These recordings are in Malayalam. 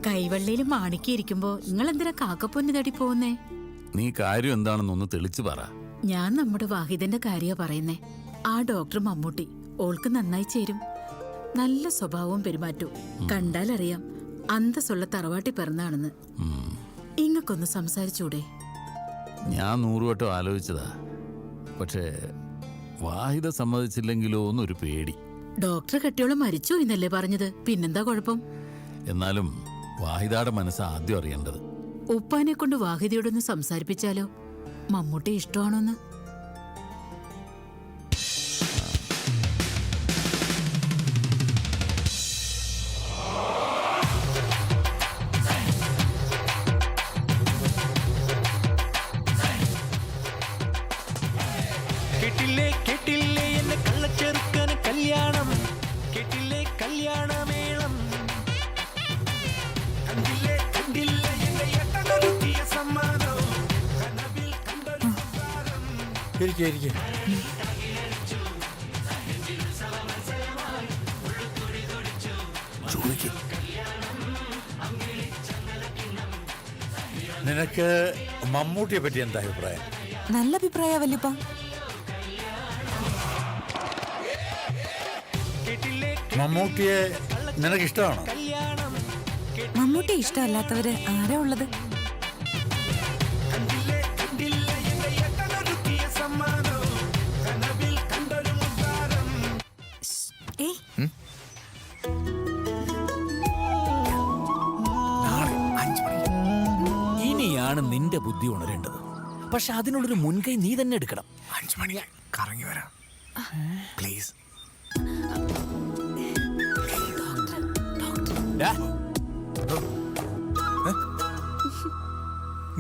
കൈവെള്ളയിലും മാണിക്കിയിരിക്കുമ്പോ നിങ്ങൾ എന്തിനാ കാക്കപ്പൊന്ന് തടി പോകുന്നേ? നീ കാര്യം എന്താണെന്നൊന്ന് തെളിച്ചു പറ. ഞാൻ നമ്മുടെ വാഹിദന്റെ കാര്യ പറയുന്നേ. ആ ഡോക്ടർ മമ്മൂട്ടി ഓൾക്ക് നന്നായി ചേരും. നല്ല സ്വഭാവവും പെരുമാറ്റവും കണ്ടാലറിയാം അന്തസ്സുള്ള തറവാട്ടി പിറന്നാണെന്ന്. ഇങ്ങക്കൊന്ന് സംസാരിച്ചൂടെ? ഞാൻ 100 വട്ടം ആലോചിച്ചതാ. പക്ഷേ വാഹിദ സമ്മതിച്ചില്ലെങ്കിലോ എന്നൊരു പേടി. ഡോക്ടറെ കെട്ടിയോളം മരിച്ചു എന്നല്ലേ പറഞ്ഞത്? പിന്നെന്താ കുഴപ്പം? എന്നാലും വാഹിദയുടെ മനസ്സ് ആദ്യം അറിയേണ്ടത്. ഉപ്പാനെ കൊണ്ട് വാഹിദയോടൊന്ന് സംസാരിപ്പിച്ചാലോ? മമ്മൂട്ടി ഇഷ്ടമാണോന്ന്? കേട്ടില്ലേ കേട്ടില്ലേ എന്നെ കള്ളച്ചെറുക്കന് കല്യാണം, കേട്ടില്ലേ കല്യാണമേളം, കണ്ടില്ലേ കണ്ടില്ലേ എന്റെ ഏട്ടനൊരുക്കിയ സമ്മാനം, കനവിൽ കണ്ടൊരു താരം. നിനക്ക് മമ്മൂട്ടിയെ പറ്റി എന്താ അഭിപ്രായം? നല്ല അഭിപ്രായ വല്യപ്പ. മമ്മൂട്ടിയെ നിനക്ക് ഇഷ്ടമാണോ? മമ്മൂട്ടി ഇഷ്ടമല്ലാത്തവര് ആരാ ഉള്ളത്? ഇനിയാണ് നിന്റെ ബുദ്ധി ഉണരേണ്ടത്. പക്ഷെ അതിനുള്ളൊരു മുൻകൈ നീ തന്നെ എടുക്കണം. 5 മണി കറങ്ങി വരാം പ്ലീസ്.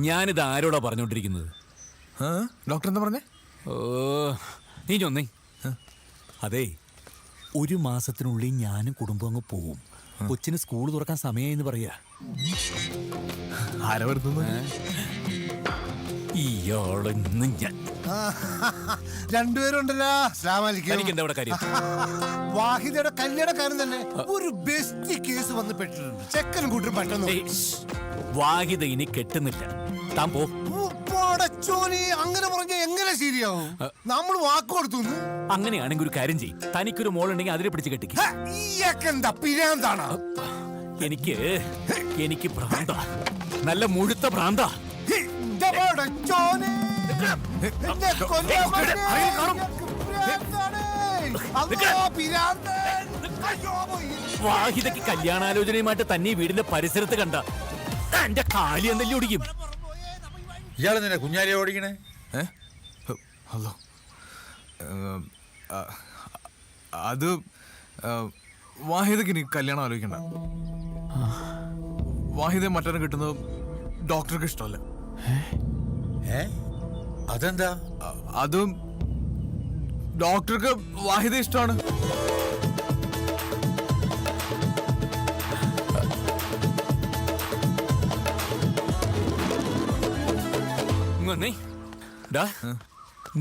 ഞാനിത് ആരോടാ പറഞ്ഞോണ്ടിരിക്കുന്നത്? ഡോക്ടർ എന്താ പറഞ്ഞേ? ഓ നീ ചൊന്നേ. അതെ, 1 മാസത്തിനുള്ളിൽ ഞാനും കുടുംബം അങ്ങ് പോവും. കൊച്ചിന് സ്കൂൾ തുറക്കാൻ സമയമായെന്ന് പറയാ. ആരാ വരുന്നത്? ഇയാളെന്ന് ഞാൻ രണ്ടുപേരുണ്ടല്ലോ. എനിക്ക് എന്താ ഇവിടെ കാര്യം? വാഹിദയുടെ കല്യാണക്കാരൻ തന്നെ ഒരു ബെസ്റ്റ് കേസ് വന്ന് പെട്ടിട്ടുണ്ട്. ചെക്കനും കൂട്ടും പെട്ടെന്ന് വാഹിദ ഇനി കെട്ടുന്നില്ല. താൻ പോ. അങ്ങനെ പറഞ്ഞ എങ്ങനെ ശരിയാവും? നമ്മൾ വാക്ക് കൊടുത്തു. അങ്ങനെയാണെങ്കിൽ ഒരു കാര്യം ചെയ്യും. തനിക്കൊരു മോളുണ്ടെങ്കിൽ അതിനെ പിടിച്ച് കെട്ടിക്ക്. എന്താ പിരാന്താണ്? എനിക്ക് ഭ്രാന്ത, നല്ല മുഴുത്ത ഭ്രാന്ത. വാഹിദയ്ക്ക് കല്യാണാലോചനയുമായിട്ട് തന്നെ ഈ വീടിന്റെ പരിസരത്ത് കണ്ട എന്റെ കാലി എന്തെല്ലാം ഓടിക്കും. ഇയാള് നിന്നെ കുഞ്ഞാലിയെ ഓടിക്കണേ? ഹലോ, അത് വാഹിദക്ക് ഇനി കല്യാണം ആലോചിക്കണ്ട. വാഹിദ മറ്റൊരു കിട്ടുന്നത് ഡോക്ടർക്ക് ഇഷ്ടമല്ല. അതെന്താ? അതും ഡോക്ടർക്ക് വാഹിദ ഇഷ്ടമാണ്.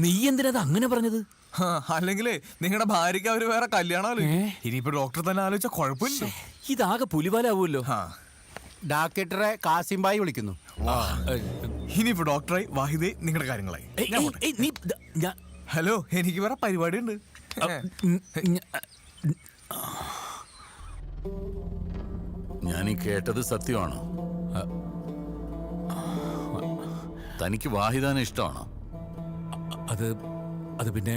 നീ എന്തിനാ അങ്ങനെ പറഞ്ഞത്? അല്ലെങ്കിലേ നിങ്ങളുടെ ഭാര്യയ്ക്ക് അവര് വേറെ കല്യാണമല്ലോ. ഇനിയിപ്പോ ഡോക്ടർ തന്നെ ആലോചിച്ച കുഴപ്പമില്ല. ഇതാകെ പുലിവാലാവൂല്ലോ. ഡോക്ടറെ കാസിംബായി വിളിക്കുന്നു. ഇനിയിപ്പോ ഡോക്ടറായി വാഹിദേ നിങ്ങളുടെ കാര്യങ്ങളായി. ഹലോ, എനിക്ക് വേറെ പരിപാടിയുണ്ട്. ഞാനീ കേട്ടത് സത്യമാണോ? തനിക്ക് വാഹിദാനെ ഇഷ്ടമാണോ? അത് പിന്നെ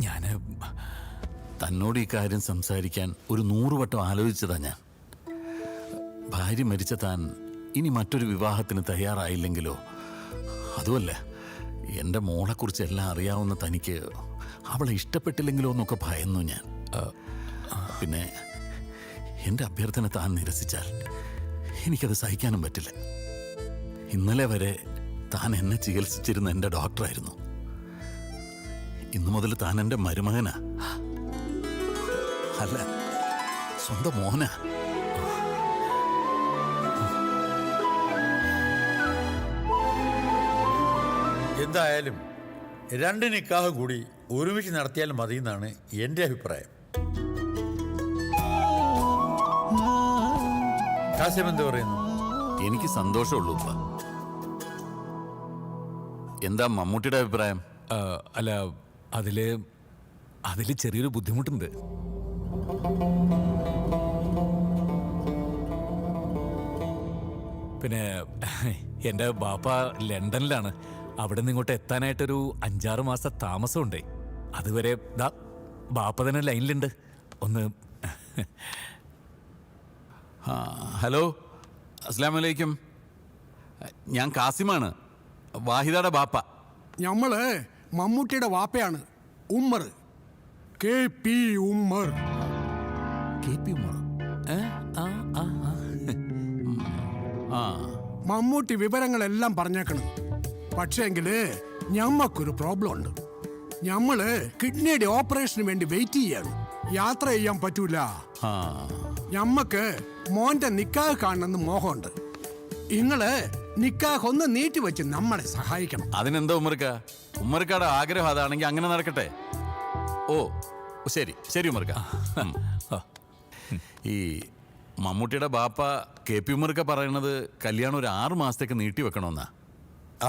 ഞാന് തന്നോട് ഈ കാര്യം സംസാരിക്കാൻ ഒരു 100 വട്ടം ആലോചിച്ചതാ ഞാൻ. ഭാര്യ മരിച്ച താൻ ഇനി മറ്റൊരു വിവാഹത്തിന് തയ്യാറായില്ലെങ്കിലോ? അതുമല്ല, എൻ്റെ മോളെക്കുറിച്ച് എല്ലാം അറിയാവുന്ന തനിക്ക് അവളെ ഇഷ്ടപ്പെട്ടില്ലെങ്കിലോ എന്നൊക്കെ ഭയന്നു ഞാൻ. പിന്നെ എൻ്റെ അഭ്യർത്ഥന താൻ നിരസിച്ചാൽ എനിക്കത് സഹിക്കാനും പറ്റില്ല. ഇന്നലെ വരെ താൻ എന്നെ ചികിത്സിച്ചിരുന്ന എൻ്റെ ഡോക്ടറായിരുന്നു. ഇന്നു മുതൽ താൻ എൻ്റെ മരുമകനാ, അല്ല സ്വന്തം മോനാ. എന്തായാലും 2 നിക്കാഹ് കൂടി ഒരുമിച്ച് നടത്തിയാൽ മതി എന്നാണ് എൻ്റെ അഭിപ്രായം. കാസിം എന്ത് പറയുന്നു? എനിക്ക് സന്തോഷമുള്ളൂ ഉപ്പ. എന്താ മമ്മൂട്ടിയുടെ അഭിപ്രായം? അല്ല അതില് ചെറിയൊരു ബുദ്ധിമുട്ടുണ്ട്. പിന്നെ എൻ്റെ ബാപ്പ ലണ്ടനിലാണ്. അവിടെ നിന്ന് ഇങ്ങോട്ട് എത്താനായിട്ടൊരു 5-6 മാസത്തെ താമസമുണ്ടേ. അതുവരെ ദാ ബാപ്പ തന്നെ ലൈനിലുണ്ട്. ഒന്ന് ഹലോ, അസ്സലാമു അലൈക്കും. ഞാൻ കാസിമാണ്, വാഹിദയുടെ ബാപ്പ. ഞമ്മള് മമ്മൂട്ടിയുടെ വാപ്പയാണ്, ഉമ്മർ. KP ഉമ്മർ. KP ഉമ്മർ. ആ, മമ്മൂട്ടി വിവരങ്ങളെല്ലാം പറഞ്ഞേക്കണം. പക്ഷേങ്കില് ഞമ്മക്കൊരു പ്രോബ്ലം ഉണ്ട്. ഞമ്മള് കിഡ്നിയുടെ ഓപ്പറേഷന് വേണ്ടി വെയിറ്റ് ചെയ്യാണ്. യാത്ര ചെയ്യാൻ പറ്റൂല. ആ. ഞമ്മക്ക് മോന്റെ നിക്കാഹ് കാണണമെന്ന് മോഹമുണ്ട്. നിങ്ങള് നിക്കാഹ് ഒന്ന് നീട്ടിവെച്ച് നമ്മളെ സഹായിക്കണം. അതിനെന്താ ഉമ്മർക്കാടെ ആഗ്രഹം അതാണെങ്കിൽ അങ്ങനെ നടക്കട്ടെ. ഓ ശരി ശരി ഉമ്മർക്ക. ഈ മമ്മൂട്ടിയുടെ ബാപ്പ KP ഉമ്മർക്ക പറയണത് കല്യാണം ഒരു 6 മാസത്തേക്ക് നീട്ടി വെക്കണമെന്നാ.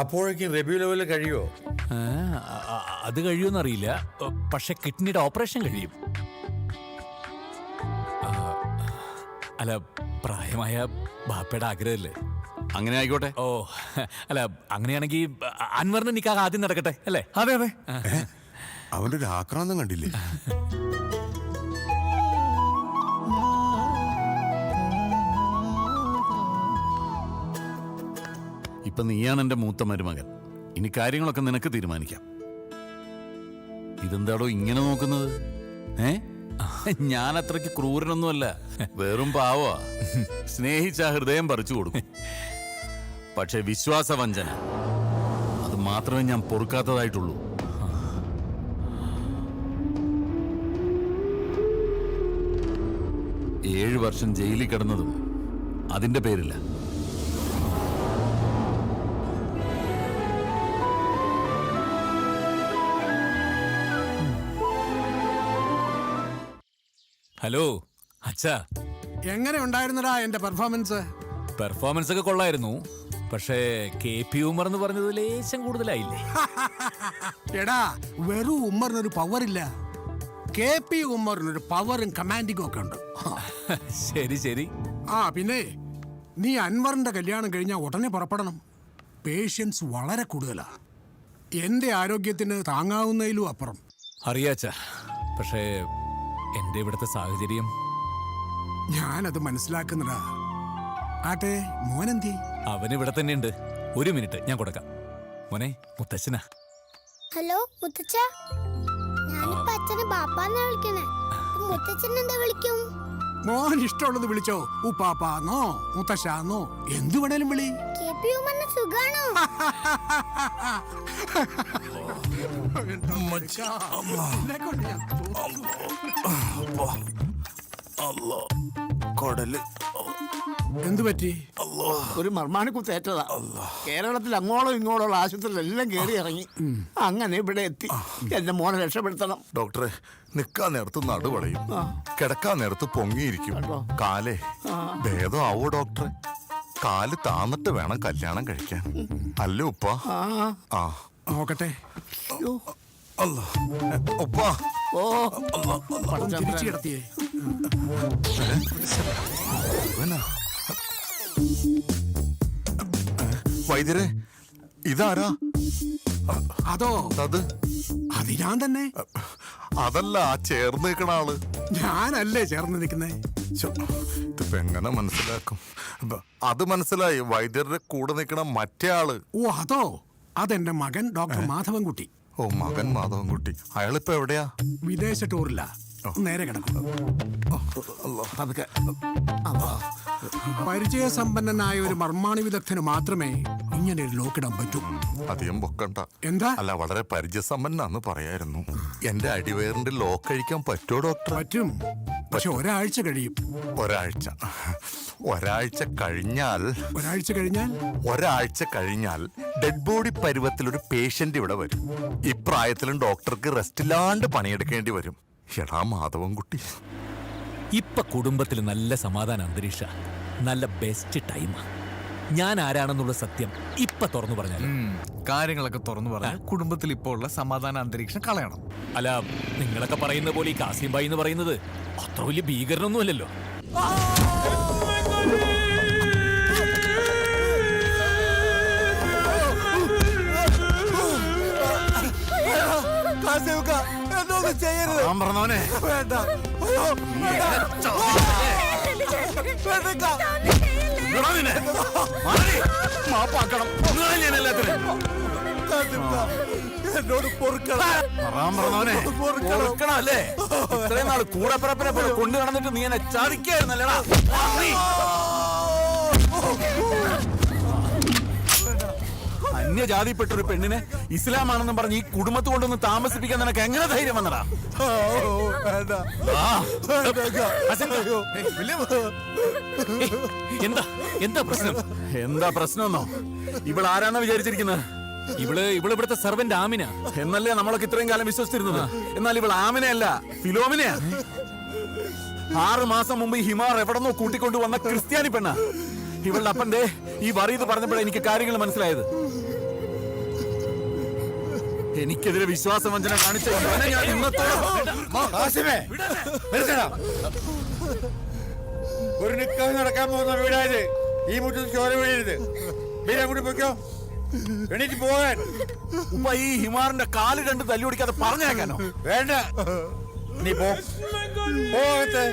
അപ്പോഴേക്കും റബീഉൽ അവ്വൽ കഴിയോ? അത് കഴിയുമെന്നറിയില്ല. പക്ഷെ കിഡ്നിയുടെ ഓപ്പറേഷൻ കഴിയും. അല്ല, പ്രായമായ ബാപ്പയുടെ ആഗ്രഹമല്ലേ. അങ്ങനെ ആയിക്കോട്ടെ. ഓ അല്ല, അങ്ങനെയാണെങ്കിൽ അൻവറിന് നിക്കാഹ് ആദ്യം നടക്കട്ടെ അല്ലേ? അതെ അതെ. അവന്റെ ഒരു ആക്രാന്തം കണ്ടില്ലേ? ഇപ്പൊ നീയാണ് എന്റെ മൂത്ത മരുമകൻ. ഇനി കാര്യങ്ങളൊക്കെ നിനക്ക് തീരുമാനിക്കാം. ഇതെന്താടോ ഇങ്ങനെ നോക്കുന്നത്? ഞാൻ അത്രയ്ക്ക് ക്രൂരനൊന്നുമല്ല, വെറും പാവാ. സ്നേഹിച്ച ഹൃദയം പറിച്ചു കൊടുക്കും. പക്ഷെ വിശ്വാസവഞ്ചന, അത് മാത്രമേ ഞാൻ പൊറുക്കാത്തതായിട്ടുള്ളൂ. ഏഴ് വർഷം ജയിലിൽ കിടന്നതും അതിന്റെ പേരില്ല. ഹലോ അച്ഛാ, എങ്ങനെ ഉണ്ടായിരുന്നടാ എന്റെ പെർഫോമൻസ്? പെർഫോമൻസ് ഒക്കെ കൊള്ളായിരുന്നു. പക്ഷേ KP ഉമ്മർ എന്ന് പറഞ്ഞത് ലേശം കൂടുതലായില്ലേ? എടാ, വെറും ഉമ്മറിനൊരു പവർ ഇല്ല. KP ഉമ്മറിനൊരു പവറും കമാൻഡിങ്ങും ഒക്കെ ഉണ്ട്. ശരി ശരി. പിന്നെ നീ അൻവറിന്റെ കല്യാണം കഴിഞ്ഞാൽ ഉടനെ പുറപ്പെടണം. പേഷ്യൻസ് വളരെ കൂടുതലാ. എന്റെ ആരോഗ്യത്തിന് താങ്ങാവുന്നതിലും അപ്പുറം. അറിയാച്ചാ, പക്ഷേ എന്റെ ഇവിടുത്തെ സാഹചര്യം ഞാനത് മനസ്സിലാക്കുന്നടാ. ആട്ടെ, മോനെന്തി? അവൻ ഇവിടെ തന്നെ ഉണ്ട്. ഒരു മിനിറ്റ്, ഞാൻ കൊടുക്കാം. മോനെ, മുത്തച്ഛനാ. ഹലോ മുത്തച്ഛ, ഞാനിപ്പോ അച്ഛനെ ബാപ്പാന്നാ വിളിക്കണേ. മുത്തച്ഛൻ എന്താ വിളിക്കും? മോൻ ഇഷ്ടമുള്ളത് വിളിച്ചോ. ഉപ്പാപ്പാന്നോ മുത്തശ്ശാന്നോ എന്തു വേണേലും വിളി. KP ഉമ്മറിന് സുഖാണോ? കൊടല് എന്തു പറ്റി? ഒരു മർമാണി കുത്തേറ്റതാ. കേരളത്തിൽ അങ്ങോളം ഇങ്ങോളം ആശുപത്രിയിലെല്ലാം കയറി ഇറങ്ങി. അങ്ങനെ ഇവിടെ എത്തി. എന്റെ മോനെ രക്ഷപ്പെടുത്തണം. ഡോക്ടറെ, നിക്കാൻ നേരത്ത് നടുവളയും, കിടക്കാൻ നേരത്ത് പൊങ്ങിയിരിക്കും. കാലേ ഭേദം ആവോ ഡോക്ടറെ? കാല് താന്നിട്ട് വേണം കല്യാണം കഴിക്കാൻ, അല്ലേ ഉപ്പ? ആ നോക്കട്ടെ. ഉപ്പ ഓ തിരിച്ചു കിടത്തിയേ. വൈദ്യരെ, ഇതാരാ? അതോ? അത് ഞാൻ തന്നെ. അതല്ല, ആ ചേർന്ന് നിൽക്കണ ആള്. ഞാനല്ലേ ചേർന്ന് നിൽക്കുന്നേ? ഇതിപ്പോ എങ്ങനെ മനസ്സിലാക്കും? അത് മനസ്സിലായി, വൈദ്യരുടെ കൂടെ നിൽക്കണ മറ്റേ ആള്. ഓ അതോ? അതെന്റെ മകൻ ഡോക്ടർ മാധവൻകുട്ടി. ഓ, മകൻ മാധവൻകുട്ടി. അയാളിപ്പോ എവിടെയാ? വിദേശ ടൂറില്ല, നേരെ കിടക്കും. പരിചയസമ്പന്നനായ ഒരു മർമാണി വിദഗ്ധന് മാത്രമേ ഇങ്ങനെ ഒരു ലോക്കിടാൻ പറ്റൂ. അധികം പൊക്കണ്ട. എന്താ? അല്ല, വളരെ പരിചയസമ്പന്നാന്ന് പറയായിരുന്നു. എന്റെ അടിവയറിന്റെ ലോക്ക് കഴിക്കാൻ പറ്റുമോ ഡോക്ടർ? പറ്റും, പക്ഷെ ഒരാഴ്ച കഴിയും. ഒരാഴ്ച കഴിഞ്ഞാൽ ഒരാഴ്ച കഴിഞ്ഞാൽ ഡെഡ് ബോഡി പരുവത്തിലൊരു പേഷ്യന്റ് ഇവിടെ വരും. ഇപ്രായത്തിലും ഡോക്ടർക്ക് റെസ്റ്റ് ഇല്ലാണ്ട് പണിയെടുക്കേണ്ടി വരും. എടാ മാധവൻകുട്ടി, ഇപ്പൊ കുടുംബത്തിൽ നല്ല സമാധാന അന്തരീക്ഷ. നല്ല ബെസ്റ്റ് ടൈമാ. ഞാൻ ആരാണെന്നുള്ള സത്യം ഇപ്പൊ തുറന്നു പറഞ്ഞാൽ കാര്യങ്ങളൊക്കെ തുറന്നു പറഞ്ഞാൽ കുടുംബത്തിൽ ഇപ്പോൾ ഉള്ള സമാധാന അന്തരീക്ഷം കളയണം. അല്ല, നിങ്ങളൊക്കെ പറയുന്ന പോലെ ഈ കാസിം ഭായി എന്ന് പറയുന്നത് അത്ര വലിയ ഭീകരനൊന്നും അല്ലല്ലോ. ഞാൻ പറഞ്ഞവനെ മാപ്പാക്കണം. എന്നോട് പറഞ്ഞവനെ അല്ലേ ഇത്രയും നാൾ കൂടപ്പിറപ്പിനെ പോലെ കൊണ്ടു നടന്നിട്ട് നീ എന്നെ ചതിക്കായിരുന്നല്ലേടാ. അന്യജാതിപ്പെട്ട ഒരു പെണ്ണിനെ ഇസ്ലാമാണെന്നും പറഞ്ഞ് ഈ കുടുംബത്ത് കൊണ്ടൊന്ന് താമസിപ്പിക്കാൻ നിനക്ക് എങ്ങനെ ധൈര്യം വന്നടാ? എന്താ പ്രശ്നം? എന്താ പ്രശ്നമെന്നോ? ഇവൾ ആരാന്നാ വിചാരിച്ചിരിക്കുന്നത്? ഇവള് ഇവിടുത്തെ സർവന്റ് ആമിന എന്നല്ലേ നമ്മളൊക്കെ ഇത്രയും കാലം വിശ്വസിച്ചിരുന്നത്. എന്നാൽ ഇവൾ ആമിനയല്ല, ഫിലോമിനയാ. 6 മാസം മുമ്പ് ഈ ഹിമാർ എവിടെന്നോ കൂട്ടിക്കൊണ്ടു വന്ന ക്രിസ്ത്യാനി പെണ്ണ. ഇവളുടെ അപ്പന്റെ ഈ വറീത് പറഞ്ഞപ്പോഴേ എനിക്ക് കാര്യങ്ങൾ മനസ്സിലായത്. എനിക്കെതിരെ വിശ്വാസവഞ്ചന കാണിച്ച ഇവനെ ഞാൻ ഒരു നിക്കാഹ് നടക്കാൻ പോകുന്ന വീടായത്. ഈ മുറ്റത്ത് ചോര വീഴരുത്. വീട് അങ്ങോട്ട് പോയിക്കോ. എണീറ്റ് പോകാൻ. ഉപ്പ ഈ ഹിമാറിന്റെ കാല് രണ്ട് തല്ലി ഓടിക്കാതെ പറഞ്ഞേക്കാനോ? വേണ്ട, നീ പോ. പോകത്തെ.